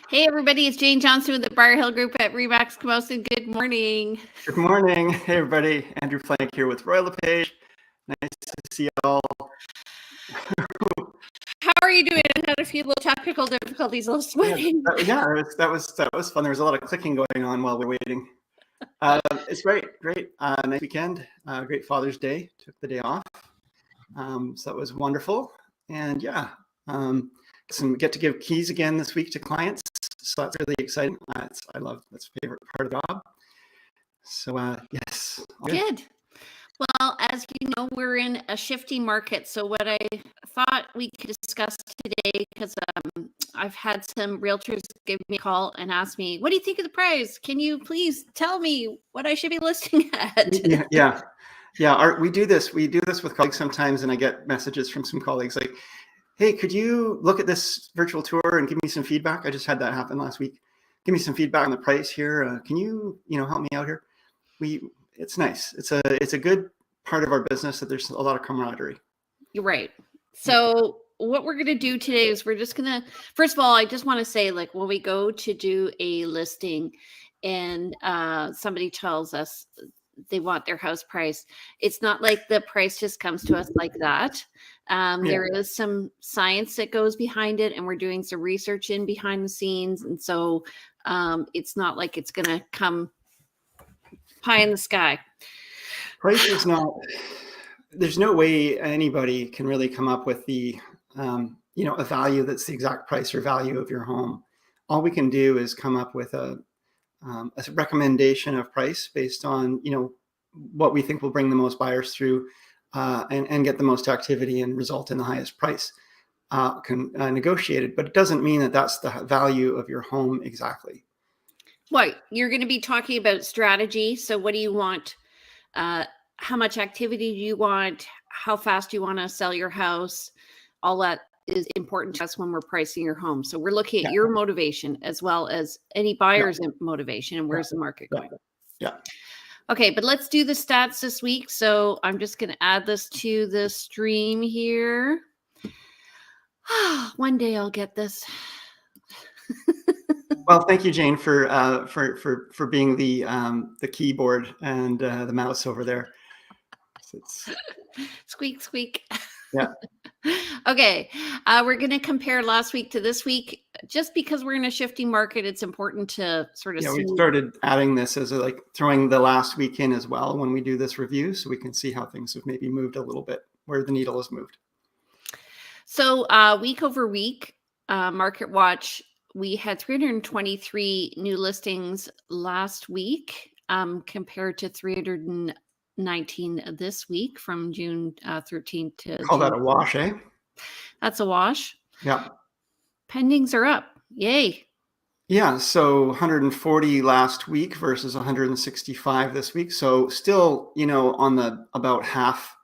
Hey everybody, it's Jane Johnston with the Briar Hill Group at Remax Camosun. Good morning. Good morning. Hey everybody, Andrew Plank here with LePage. Nice to see you all. How are you doing? I had a few little technical difficulties this morning. That was fun. There was a lot of clicking going on while we were waiting. It's great. Nice weekend. Great Father's Day. Took the day off, so that was wonderful. And get to give keys again this week to clients. So that's really exciting. That's a favorite part of the job. So yes. Good. Well, as you know, we're in a shifting market. So what I thought we could discuss today, because I've had some realtors give me a call and ask me, what do you think of the price? Can you please tell me what I should be listing at? Yeah. We do this with colleagues sometimes, and I get messages from some colleagues like, hey, could you look at this virtual tour and give me some feedback? I just had that happen last week. Give me some feedback on the price here. Can you help me out here? It's nice. It's a good part of our business that there's a lot of camaraderie. You're right. So what we're going to do today is we're just going to, first of all, I just want to say, like, when we go to do a listing and somebody tells us they want their house price, it's not like the price just comes to us like that. There is some science that goes behind it, and we're doing some research in behind the scenes. And so it's not like it's going to come pie in the sky. Price is not, there's no way anybody can really come up with the, a value that's the exact price or value of your home. All we can do is come up with a recommendation of price based on, what we think will bring the most buyers through and get the most activity and result in the highest price negotiated. But it doesn't mean that that's the value of your home exactly. Right. You're going to be talking about strategy. So what do you want? How much activity do you want? How fast do you want to sell your house? All that is important to us when we're pricing your home. So we're looking at your motivation as well as any buyer's motivation and where's the market going. Yeah. Okay, but let's do the stats this week. So I'm just going to add this to the stream here. One day I'll get this. Well, thank you, Jane, for being the keyboard and the mouse over there. Squeak, squeak. Yeah. Okay, we're going to compare last week to this week. Just because we're in a shifting market, it's important to sort of see. We started adding this as like throwing the last week in as well when we do this review, so we can see how things have maybe moved a little bit, where the needle has moved. So week over week, Market Watch, we had 323 new listings last week compared to 319 this week from June 13th to Call that a wash, eh? That's a wash. Yeah. Pendings are up. Yay. Yeah, so 140 last week versus 165 this week. So still, on the about half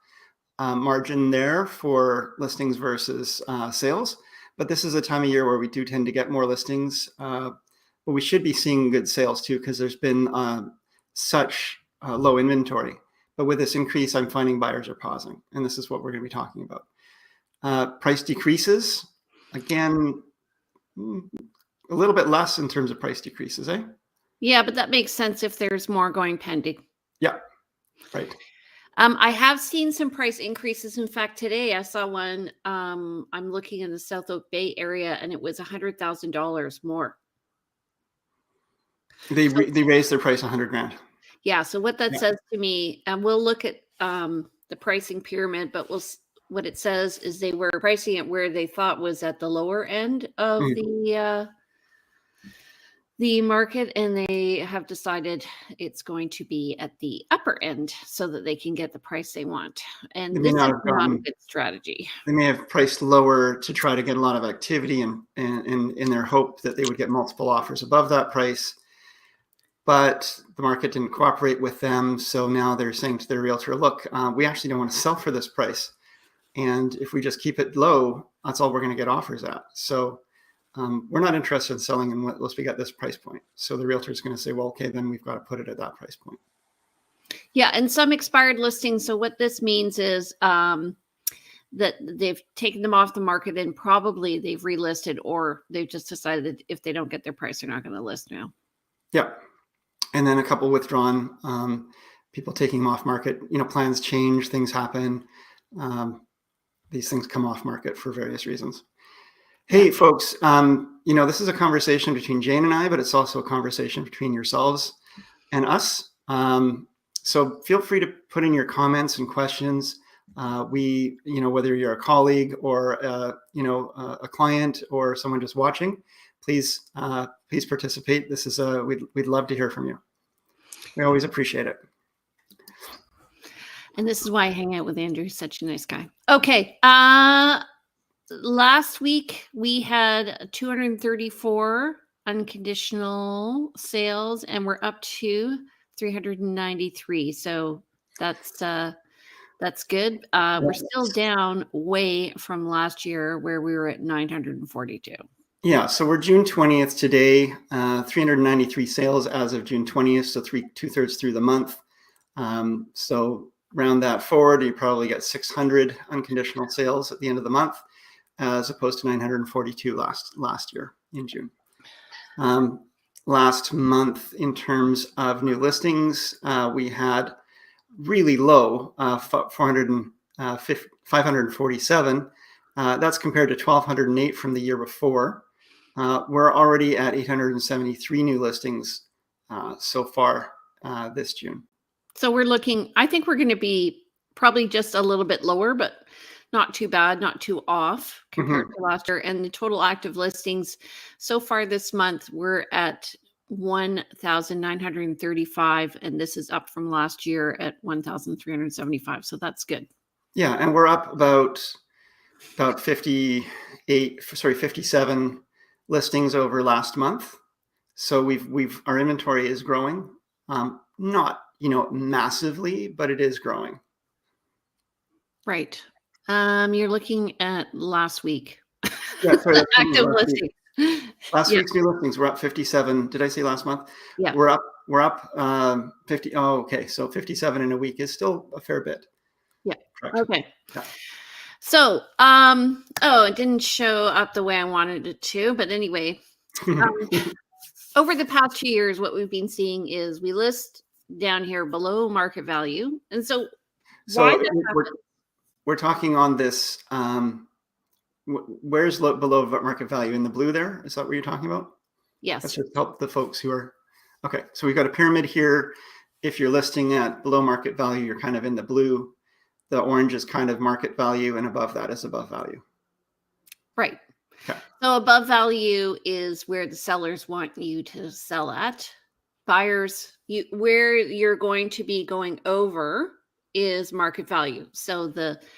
margin there for listings versus sales. But this is a time of year where we do tend to get more listings, but we should be seeing good sales too, because there's been such low inventory. But with this increase, I'm finding buyers are pausing, and this is what we're going to be talking about. Price decreases, again, a little bit less in terms of price decreases, eh? Yeah, but that makes sense if there's more going pending. Yeah, right. I have seen some price increases. In fact, today I saw one. I'm looking in the South Oak Bay area, and it was $100,000 more. They raised their price $100,000. Yeah. So what that says to me, and we'll look at the pricing pyramid, but what it says is they were pricing it where they thought was at the lower end of the market, and they have decided it's going to be at the upper end so that they can get the price they want. And this is not a good strategy. They may have priced lower to try to get a lot of activity and in their hope that they would get multiple offers above that price. But the market didn't cooperate with them. So now they're saying to their realtor, look, we actually don't want to sell for this price. And if we just keep it low, that's all we're going to get offers at. So we're not interested in selling unless we get this price point. So the realtor is going to say, well, okay, then we've got to put it at that price point. Yeah. And some expired listings. So what this means is that they've taken them off the market and probably they've relisted, or they've just decided that if they don't get their price, they're not going to list now. Yep. And then a couple withdrawn, people taking them off market. Plans change, things happen. These things come off market for various reasons. Hey, folks, this is a conversation between Jane and I, but it's also a conversation between yourselves and us. So feel free to put in your comments and questions. Whether you're a colleague or, a client or someone just watching, please participate. This is we'd love to hear from you. We always appreciate it. And this is why I hang out with Andrew. He's such a nice guy. Okay. Last week we had 234 unconditional sales, and we're up to 393. So that's good. We're still down way from last year where we were at 942. Yeah, so we're June 20th today, 393 sales as of June 20th, so 2/3 through the month. So round that forward, you probably get 600 unconditional sales at the end of the month, as opposed to 942 last year in June. Last month, in terms of new listings, we had really low, 547. That's compared to 1,208 from the year before. We're already at 873 new listings so far this June. So I think we're going to be probably just a little bit lower, but not too bad, not too off compared to last year. And the total active listings so far this month, we're at 1,935, and this is up from last year at 1,375. So that's good. Yeah, and we're up about 57 listings over last month. So our inventory is growing, not massively, but it is growing. Right. You're looking at last week. Yeah, sorry, active listings. Last week's new listings were up 57. Did I say last month? Yeah. We're up 50. Oh, okay. So 57 in a week is still a fair bit. Yeah. Correct. Okay. Yeah. So, it didn't show up the way I wanted it to, but anyway, over the past 2 years, what we've been seeing is we list down here below market value. And so we're talking on this, where's below market value? In the blue there? Is that what you're talking about? Yes. Let's just help the folks who are, okay. So we've got a pyramid here. If you're listing at below market value, you're kind of in the blue. The orange is kind of market value, and above that is above value. Right. Okay. So above value is where the sellers want you to sell at. Buyers, where you're going to be going over is market value. So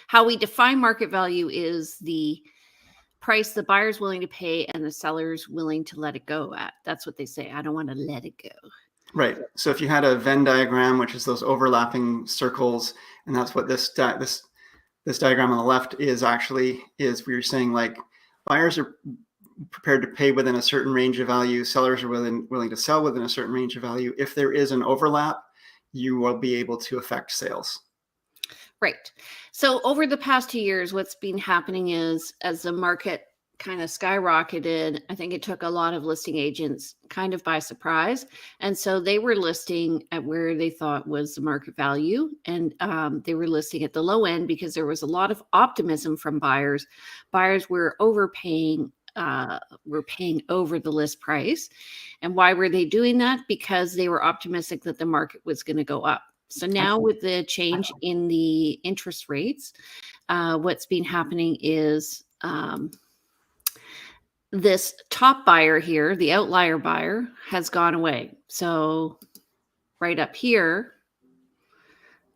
how we define market value is the price the buyer's willing to pay and the seller's willing to let it go at. That's what they say. I don't want to let it go. Right. So if you had a Venn diagram, which is those overlapping circles, and that's what this diagram on the left is actually, is where you're saying like buyers are prepared to pay within a certain range of value, sellers are willing to sell within a certain range of value. If there is an overlap, you will be able to affect sales. Right. So over the past 2 years, what's been happening is as the market kind of skyrocketed, I think it took a lot of listing agents kind of by surprise. And so they were listing at where they thought was the market value. And they were listing at the low end because there was a lot of optimism from buyers. Buyers were overpaying, were paying over the list price. And why were they doing that? Because they were optimistic that the market was going to go up. So now with the change in the interest rates, what's been happening is this top buyer here, the outlier buyer, has gone away. So right up here,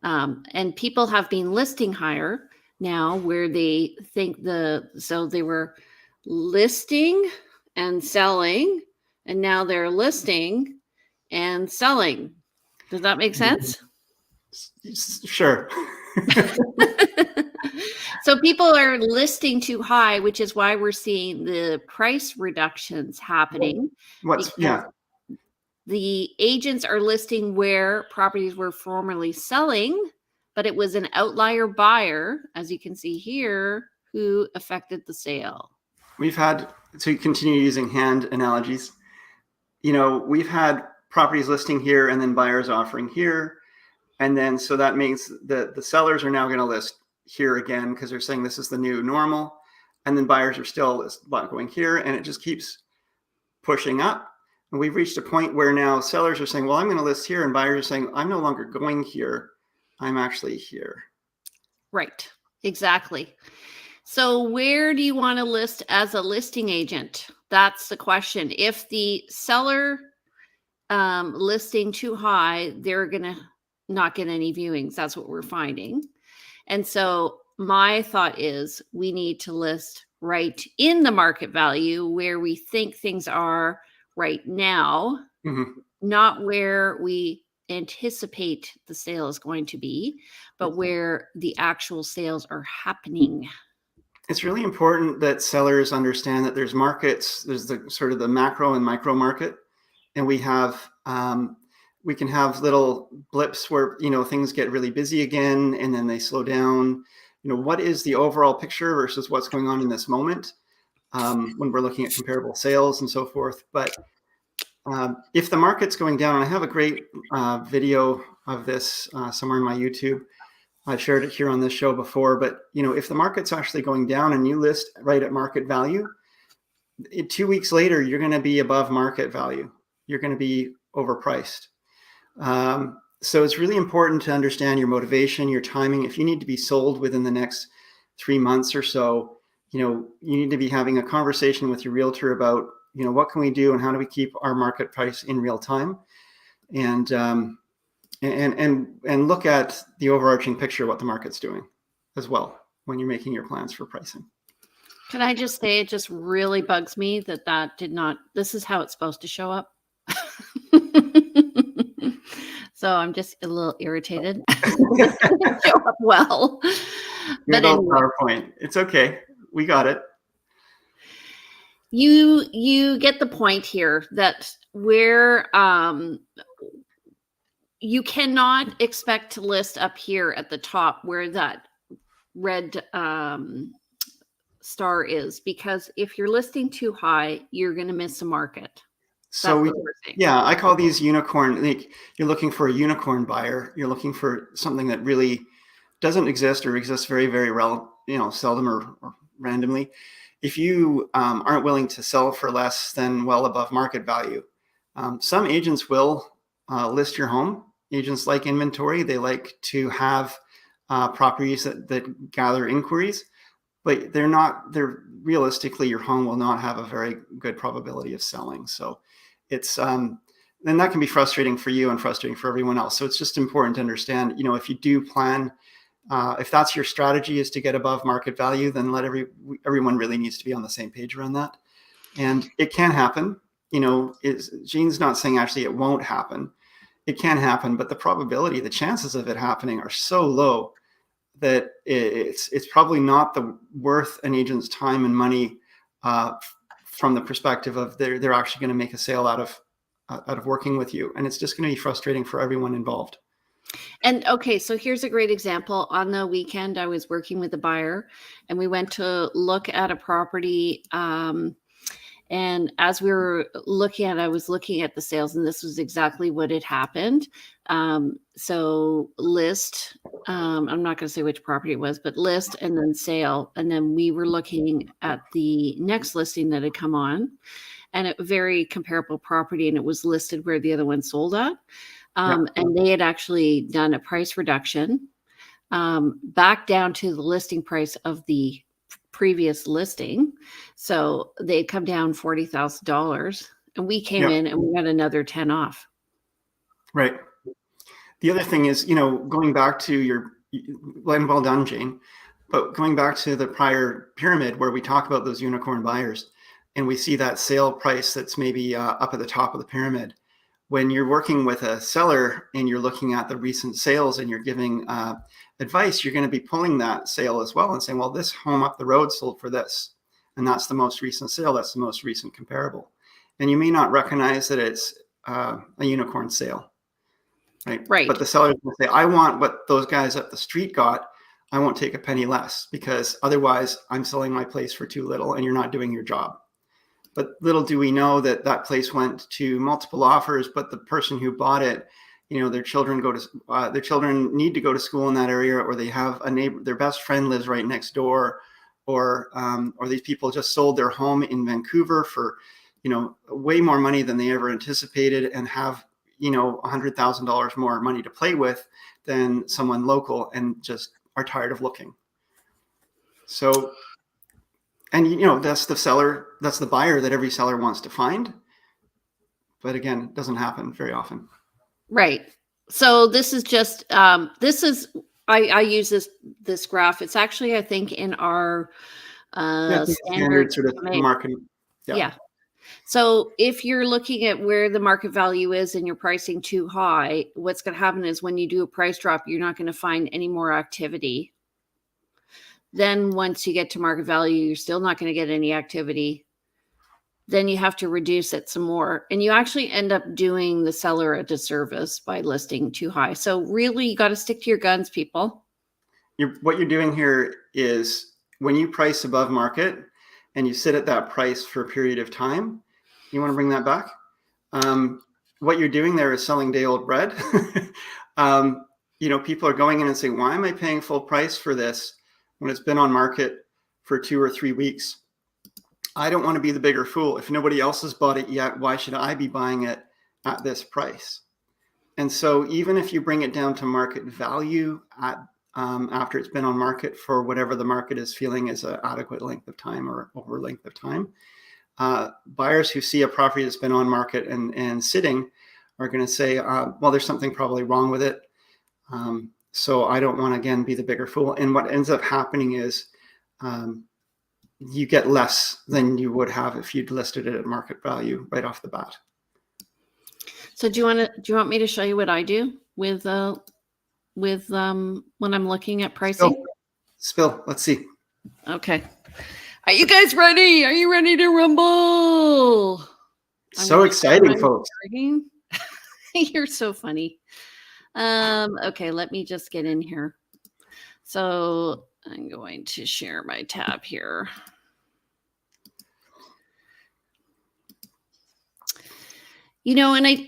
and people have been listing higher now where they think so they were listing and selling, and now they're listing and selling. Does that make sense? Sure. So people are listing too high, which is why we're seeing the price reductions happening. The agents are listing where properties were formerly selling, but it was an outlier buyer, as you can see here, who affected the sale. We've had, to continue using hand analogies, we've had properties listing here and then buyers offering here. And then, so that means that the sellers are now going to list here again because they're saying this is the new normal. And then buyers are still going here, and it just keeps pushing up. And we've reached a point where now sellers are saying, well, I'm going to list here. And buyers are saying, I'm no longer going here. I'm actually here. Right. Exactly. So where do you want to list as a listing agent? That's the question. If the seller listing too high, they're going to not get any viewings. That's what we're finding. And so my thought is we need to list right in the market value where we think things are right now, not where we anticipate the sale is going to be, but where the actual sales are happening. It's really important that sellers understand that there's markets, there's the sort of the macro and micro market, and we can have little blips where, things get really busy again and then they slow down. What is the overall picture versus what's going on in this moment when we're looking at comparable sales and so forth. But if the market's going down, and I have a great video of this somewhere in my YouTube, I've shared it here on this show before, but if the market's actually going down and you list right at market value, 2 weeks later, you're going to be above market value. You're going to be overpriced. So it's really important to understand your motivation, your timing. If you need to be sold within the next 3 months or so, you need to be having a conversation with your realtor about, what can we do and how do we keep our market price in real time, and look at the overarching picture of what the market's doing as well when you're making your plans for pricing. Can I just say, it just really bugs me that did not, this is how it's supposed to show up. So I'm just a little irritated. Show up well. But anyway, PowerPoint. It's okay. We got it. You get the point here that where you cannot expect to list up here at the top where that red star is, because if you're listing too high, you're going to miss a market. So I call these unicorn. You're looking for a unicorn buyer. You're looking for something that really doesn't exist or exists very, very seldom or randomly. If you aren't willing to sell for less than well above market value, some agents will list your home. Agents like inventory. They like to have properties that gather inquiries, but they're realistically, your home will not have a very good probability of selling. So it's, then that can be frustrating for you and frustrating for everyone else. So it's just important to understand, if you do plan, if that's your strategy is to get above market value, then everyone really needs to be on the same page around that. And it can happen, Jean's not saying actually it won't happen. It can happen, but the chances of it happening are so low that it's probably not worth an agent's time and money from the perspective of they're actually going to make a sale out of working with you, and it's just going to be frustrating for everyone involved. And okay, so here's a great example. On the weekend, I was working with a buyer, and we went to look at a property. And as we were looking at it, I was looking at the sales, and this was exactly what had happened. So list, I'm not going to say which property it was, but list and then sale. And then we were looking at the next listing that had come on, and a very comparable property, and it was listed where the other one sold at. And they had actually done a price reduction back down to the listing price of the previous listing. So they'd come down $40,000, and we came in and we got another 10 off. Right. The other thing is, going back to well done, Jane, but going back to the prior pyramid where we talk about those unicorn buyers, and we see that sale price that's maybe up at the top of the pyramid. When you're working with a seller and you're looking at the recent sales and you're giving advice, you're going to be pulling that sale as well and saying, well, this home up the road sold for this, and that's the most recent sale. That's the most recent comparable. And you may not recognize that it's a unicorn sale. right? Right. But the seller's going to say, I want what those guys up the street got. I won't take a penny less because otherwise I'm selling my place for too little and you're not doing your job. But little do we know that that place went to multiple offers, but the person who bought it, their children need to go to school in that area, or they have a neighbor, their best friend lives right next door, or these people just sold their home in Vancouver for, way more money than they ever anticipated, and have, $100,000 more money to play with than someone local, and just are tired of looking. So, and that's the buyer that every seller wants to find. But again, it doesn't happen very often. Right. So this is just, I use this graph. It's actually, I think, in our standard sort of market. Yeah. So if you're looking at where the market value is and you're pricing too high, what's going to happen is when you do a price drop, you're not going to find any more activity. Then once you get to market value, you're still not going to get any activity. Then you have to reduce it some more. And you actually end up doing the seller a disservice by listing too high. So really, you got to stick to your guns, people. What you're doing here is, when you price above market and you sit at that price for a period of time, you want to bring that back. What you're doing there is selling day old bread. People are going in and saying, why am I paying full price for this when it's been on market for 2 or 3 weeks? I don't want to be the bigger fool. If nobody else has bought it yet, why should I be buying it at this price? And so even if you bring it down to market value after it's been on market for whatever the market is feeling is an adequate length of time or over length of time, buyers who see a property that's been on market and sitting are going to say, well, there's something probably wrong with it. So I don't want to, again, be the bigger fool. And what ends up happening is you get less than you would have if you'd listed it at market value right off the bat. So do you want me to show you what I do with when I'm looking at pricing? Spill. Let's see. Okay. Are you guys ready? Are you ready to rumble? So exciting, folks. You're so funny. Okay, let me just get in here. So I'm going to share my tab here. And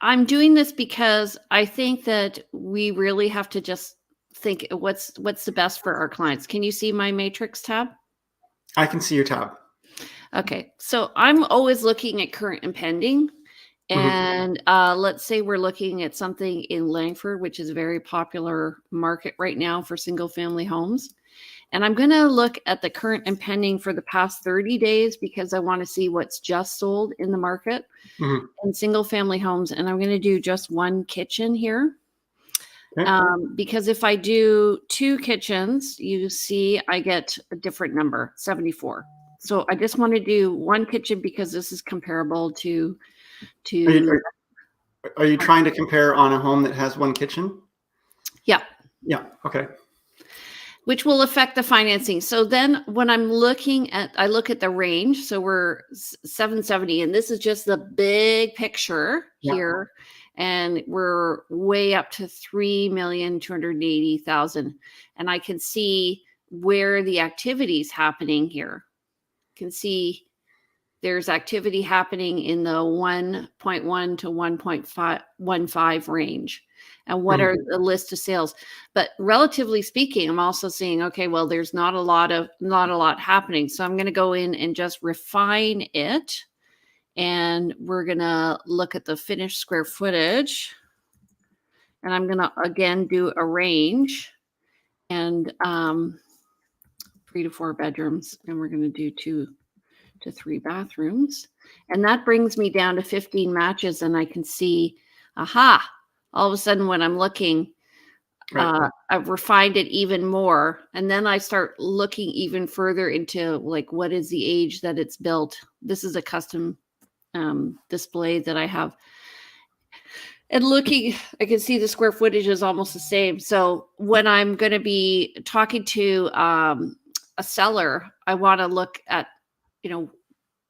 I'm doing this because I think that we really have to just think what's the best for our clients. Can you see my matrix tab? I can see your tab. Okay, so I'm always looking at current and pending. And let's say we're looking at something in Langford, which is a very popular market right now for single family homes. And I'm going to look at the current and pending for the past 30 days because I want to see what's just sold in the market in single family homes. And I'm going to do just one kitchen here. Okay. Because if I do 2 kitchens, you see I get a different number, 74. So I just want to do one kitchen because this is comparable to Are you trying to compare on a home that has 1 kitchen? Yeah. Yeah. Okay. Which will affect the financing. So then when I'm looking at, I look at the range. So we're 770, and this is just the big picture here. And we're way up to 3,280,000. And I can see where the activity is happening here. You can see there's activity happening in the 1.1 to 1.15 range. And what are the list of sales? But relatively speaking, I'm also seeing, okay, well, there's not a lot happening. So I'm going to go in and just refine it. And we're going to look at the finished square footage. And I'm going to, again, do a range. And 3 to 4 bedrooms. And we're going to do 2 to 3 bathrooms. And that brings me down to 15 matches. And I can see, all of a sudden when I'm looking, I've refined it even more. And then I start looking even further into like, what is the age that it's built? This is a custom display that I have. And looking, I can see the square footage is almost the same. So when I'm going to be talking to a seller, I want to look at,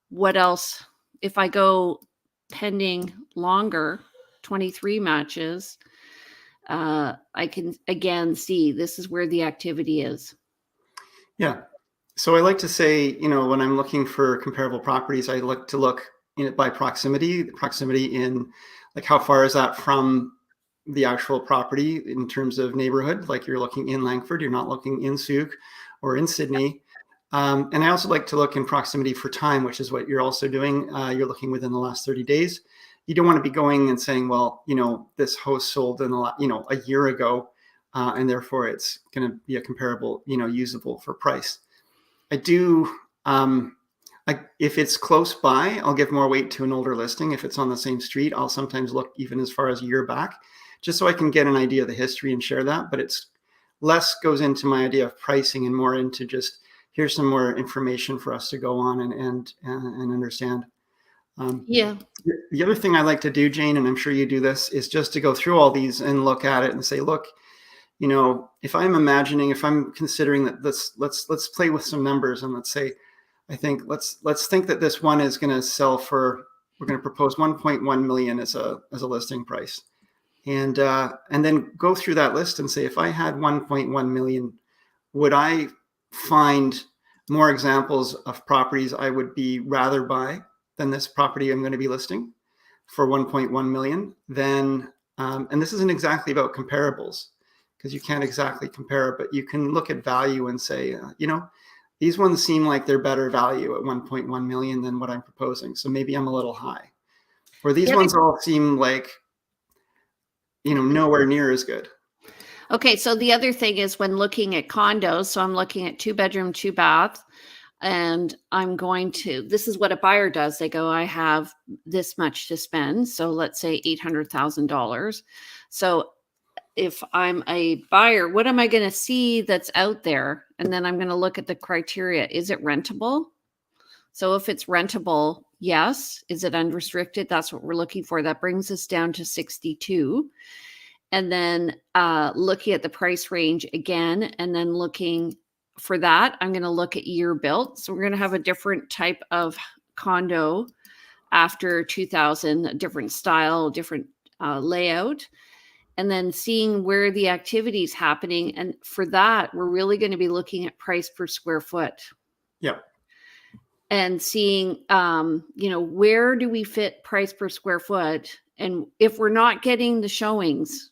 what else, if I go pending longer, 23 matches, I can again see this is where the activity is. Yeah. So I like to say, when I'm looking for comparable properties, I look to look by proximity in like how far is that from the actual property in terms of neighborhood. Like you're looking in Langford, you're not looking in Souk or in Sydney. And I also like to look in proximity for time, which is what you're also doing. You're looking within the last 30 days. You don't want to be going and saying, well, this house sold in a year ago, and therefore it's going to be a comparable, usable for price. I do, if it's close by, I'll give more weight to an older listing. If it's on the same street, I'll sometimes look even as far as a year back, just so I can get an idea of the history and share that. But it's less goes into my idea of pricing and more into just, here's some more information for us to go on and understand. Yeah. The other thing I like to do, Jane, and I'm sure you do this, is just to go through all these and look at it and say, look, if I'm considering that let's play with some numbers and let's say, let's think that this one is going to sell for, we're going to propose 1.1 million as a listing price. And then go through that list and say, if I had 1.1 million, would I find more examples of properties I would be rather buy than this property I'm going to be listing for 1.1 million? Then, and this isn't exactly about comparables, because you can't exactly compare it, but you can look at value and say, these ones seem like they're better value at 1.1 million than what I'm proposing. So maybe I'm a little high. Or these ones all seem like, nowhere near as good. Okay, so the other thing is when looking at condos, so I'm looking at 2-bedroom, 2-bath, and this is what a buyer does. They go, I have this much to spend. So let's say $800,000. So if I'm a buyer, what am I going to see that's out there? And then I'm going to look at the criteria. Is it rentable? So if it's rentable, yes. Is it unrestricted? That's what we're looking for. That brings us down to 62. And then looking at the price range again, and then looking for that, I'm going to look at year built. So we're going to have a different type of condo after 2000, a different style, different layout. And then seeing where the activity is happening. And for that, we're really going to be looking at price per square foot. Yep. And seeing, where do we fit price per square foot? And if we're not getting the showings,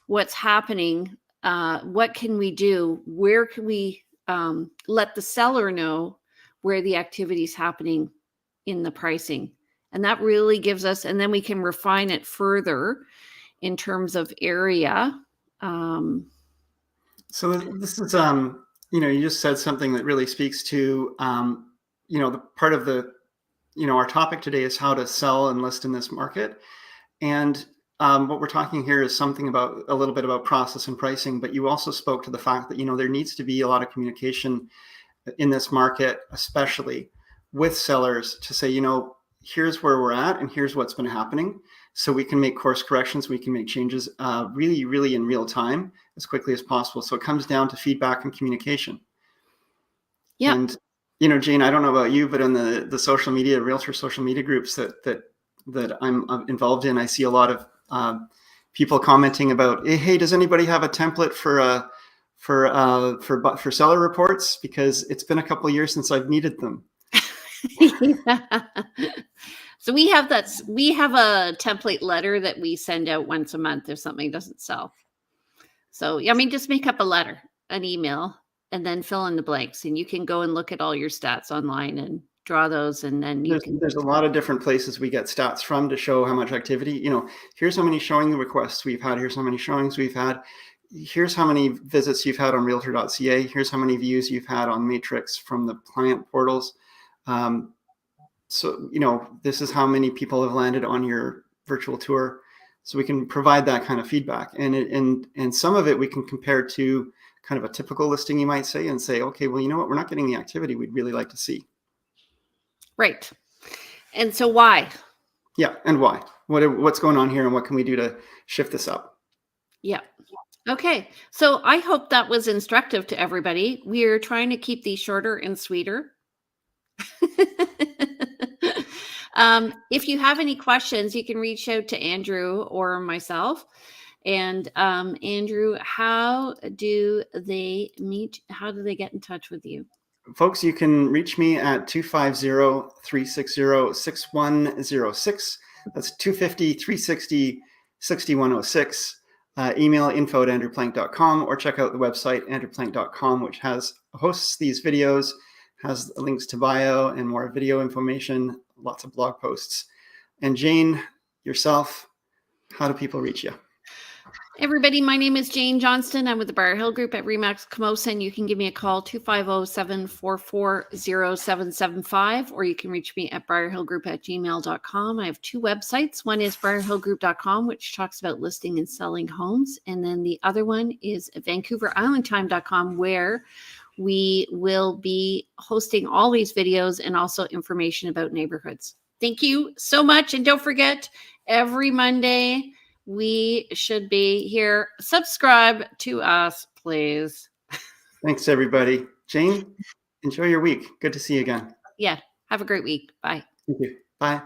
what's happening? What can we do? Where can we let the seller know where the activity is happening in the pricing? And that really gives us, and then we can refine it further in terms of area. So this is, you just said something that really speaks to, the part of the, our topic today is how to sell and list in this market. And what we're talking here is something about a little bit about process and pricing, but you also spoke to the fact that, there needs to be a lot of communication in this market, especially with sellers, to say, here's where we're at and here's what's been happening. So we can make course corrections, we can make changes really, really in real time as quickly as possible. So it comes down to feedback and communication. Yeah. And, Jane, I don't know about you, but in the social media, realtor social media groups that I'm involved in, I see a lot of people commenting about, hey, does anybody have a template for seller reports? Because it's been a couple of years since I've needed them. Yeah. So we have a template letter that we send out once a month if something doesn't sell. So, just make up a letter, an email, and then fill in the blanks, and you can go and look at all your stats online and draw those. And then there's a lot of different places we get stats from to show how much activity, here's how many showing requests we've had. Here's how many showings we've had. Here's how many visits you've had on realtor.ca. Here's how many views you've had on Matrix from the client portals. So, this is how many people have landed on your virtual tour. So we can provide that kind of feedback. And some of it we can compare to kind of a typical listing, you might say, and say, okay, well, you know what? We're not getting the activity we'd really like to see. Right. And so why? Yeah. And why? What's going on here and what can we do to shift this up? Yeah. Okay. So I hope that was instructive to everybody. We're trying to keep these shorter and sweeter. If you have any questions, you can reach out to Andrew or myself. And Andrew, how do they get in touch with you? Folks, you can reach me at 250-360-6106. That's 250-360-6106. Email info@andrewplank.com, or check out the website andrewplank.com, which hosts these videos, has links to bio and more video information, lots of blog posts. And Jane, yourself, how do people reach you? Everybody, my name is Jane Johnston. I'm with the Briar Hill Group at RE/MAX Camosun. You can give me a call, 250-744-0775, or you can reach me at briarhillgroup@gmail.com. I have two websites. One is briarhillgroup.com, which talks about listing and selling homes. And then the other one is vancouverislandtime.com, where we will be hosting all these videos and also information about neighborhoods. Thank you so much. And don't forget, every Monday, we should be here. Subscribe to us, please. Thanks, everybody. Jane, enjoy your week. Good to see you again. Yeah. Have a great week. Bye. Thank you. Bye.